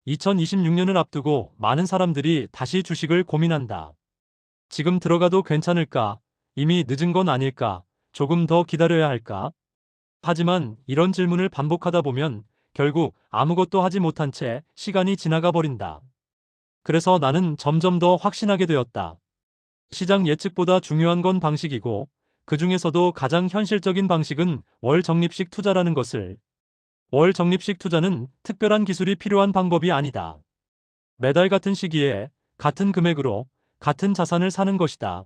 2026년을 앞두고 많은 사람들이 다시 주식을 고민한다. 지금 들어가도 괜찮을까? 이미 늦은 건 아닐까? 조금 더 기다려야 할까? 하지만 이런 질문을 반복하다 보면 결국 아무것도 하지 못한 채 시간이 지나가 버린다. 그래서 나는 점점 더 확신하게 되었다. 시장 예측보다 중요한 건 방식이고, 그 중에서도 가장 현실적인 방식은 월 적립식 투자라는 것을. 월 적립식 투자는 특별한 기술이 필요한 방법이 아니다. 매달 같은 시기에 같은 금액으로 같은 자산을 사는 것이다.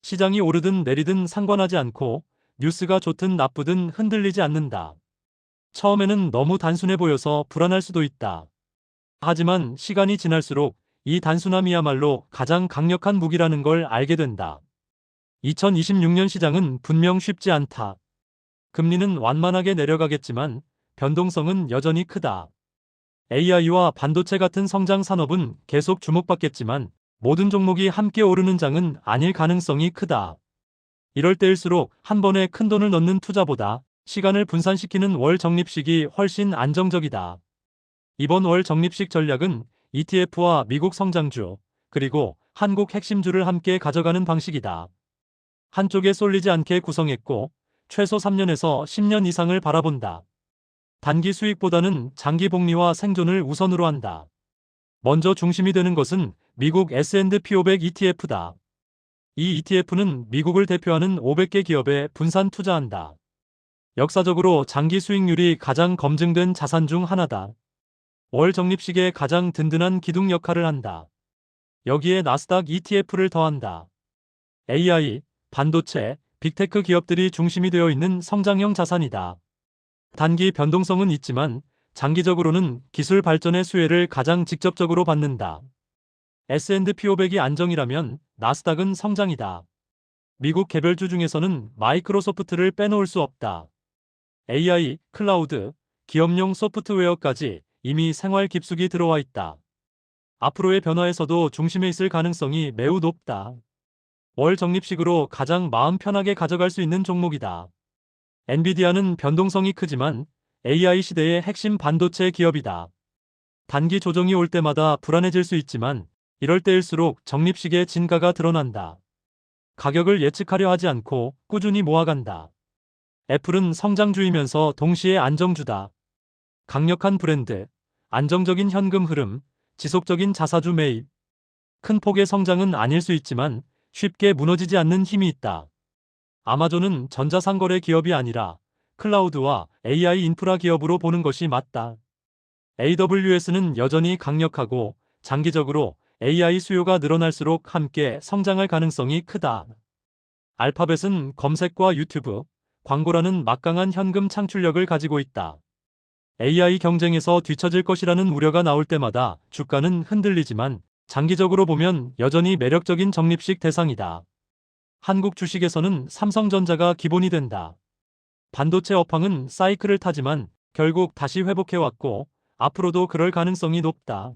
시장이 오르든 내리든 상관하지 않고, 뉴스가 좋든 나쁘든 흔들리지 않는다. 처음에는 너무 단순해 보여서 불안할 수도 있다. 하지만 시간이 지날수록 이 단순함이야말로 가장 강력한 무기라는 걸 알게 된다. 2026년 시장은 분명 쉽지 않다. 금리는 완만하게 내려가겠지만 변동성은 여전히 크다. AI와 반도체 같은 성장 산업은 계속 주목받겠지만 모든 종목이 함께 오르는 장은 아닐 가능성이 크다. 이럴 때일수록 한 번에 큰 돈을 넣는 투자보다 시간을 분산시키는 월 적립식이 훨씬 안정적이다. 이번 월 적립식 전략은 ETF와 미국 성장주, 그리고 한국 핵심주를 함께 가져가는 방식이다. 한쪽에 쏠리지 않게 구성했고, 최소 3년에서 10년 이상을 바라본다. 단기 수익보다는 장기 복리와 생존을 우선으로 한다. 먼저 중심이 되는 것은 미국 S&P 500 ETF다. 이 ETF는 미국을 대표하는 500개 기업에 분산 투자한다. 역사적으로 장기 수익률이 가장 검증된 자산 중 하나다. 월 적립식의 가장 든든한 기둥 역할을 한다. 여기에 나스닥 ETF를 더한다. AI, 반도체, 빅테크 기업들이 중심이 되어 있는 성장형 자산이다. 단기 변동성은 있지만 장기적으로는 기술 발전의 수혜를 가장 직접적으로 받는다. S&P 500이 안정이라면 나스닥은 성장이다. 미국 개별주 중에서는 마이크로소프트를 빼놓을 수 없다. AI, 클라우드, 기업용 소프트웨어까지 이미 생활 깊숙이 들어와 있다. 앞으로의 변화에서도 중심에 있을 가능성이 매우 높다. 월 적립식으로 가장 마음 편하게 가져갈 수 있는 종목이다. 엔비디아는 변동성이 크지만 AI 시대의 핵심 반도체 기업이다. 단기 조정이 올 때마다 불안해질 수 있지만 이럴 때일수록 적립식의 진가가 드러난다. 가격을 예측하려 하지 않고 꾸준히 모아간다. 애플은 성장주이면서 동시에 안정주다. 강력한 브랜드, 안정적인 현금 흐름, 지속적인 자사주 매입. 큰 폭의 성장은 아닐 수 있지만 쉽게 무너지지 않는 힘이 있다. 아마존은 전자상거래 기업이 아니라 클라우드와 AI 인프라 기업으로 보는 것이 맞다. AWS는 여전히 강력하고 장기적으로 AI 수요가 늘어날수록 함께 성장할 가능성이 크다. 알파벳은 검색과 유튜브, 광고라는 막강한 현금 창출력을 가지고 있다. AI 경쟁에서 뒤처질 것이라는 우려가 나올 때마다 주가는 흔들리지만 장기적으로 보면 여전히 매력적인 적립식 대상이다. 한국 주식에서는 삼성전자가 기본이 된다. 반도체 업황은 사이클을 타지만 결국 다시 회복해왔고 앞으로도 그럴 가능성이 높다.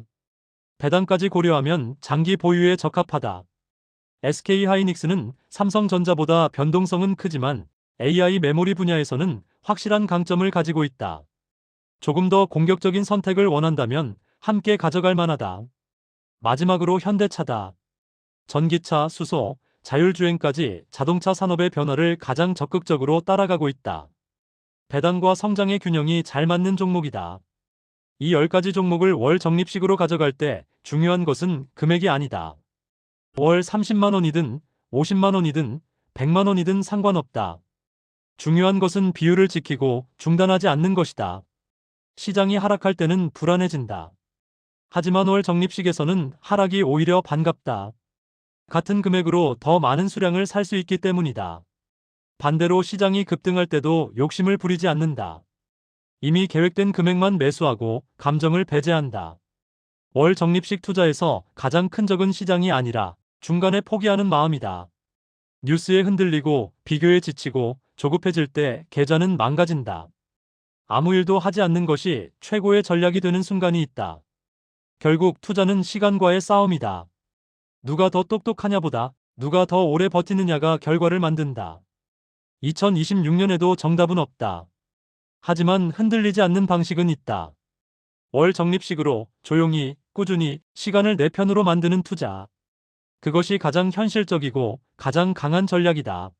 배당까지 고려하면 장기 보유에 적합하다. SK하이닉스는 삼성전자보다 변동성은 크지만 AI 메모리 분야에서는 확실한 강점을 가지고 있다. 조금 더 공격적인 선택을 원한다면 함께 가져갈 만하다. 마지막으로 현대차다. 전기차, 수소, 자율주행까지 자동차 산업의 변화를 가장 적극적으로 따라가고 있다. 배당과 성장의 균형이 잘 맞는 종목이다. 이 10가지 종목을 월 적립식으로 가져갈 때 중요한 것은 금액이 아니다. 월 30만 원이든 50만 원이든 100만 원이든 상관없다. 중요한 것은 비율을 지키고 중단하지 않는 것이다. 시장이 하락할 때는 불안해진다. 하지만 월 적립식에서는 하락이 오히려 반갑다. 같은 금액으로 더 많은 수량을 살 수 있기 때문이다. 반대로 시장이 급등할 때도 욕심을 부리지 않는다. 이미 계획된 금액만 매수하고 감정을 배제한다. 월 적립식 투자에서 가장 큰 적은 시장이 아니라 중간에 포기하는 마음이다. 뉴스에 흔들리고 비교에 지치고 조급해질 때 계좌는 망가진다. 아무 일도 하지 않는 것이 최고의 전략이 되는 순간이 있다. 결국 투자는 시간과의 싸움이다. 누가 더 똑똑하냐보다 누가 더 오래 버티느냐가 결과를 만든다. 2026년에도 정답은 없다. 하지만 흔들리지 않는 방식은 있다. 월 적립식으로 조용히, 꾸준히 시간을 내 편으로 만드는 투자. 그것이 가장 현실적이고 가장 강한 전략이다.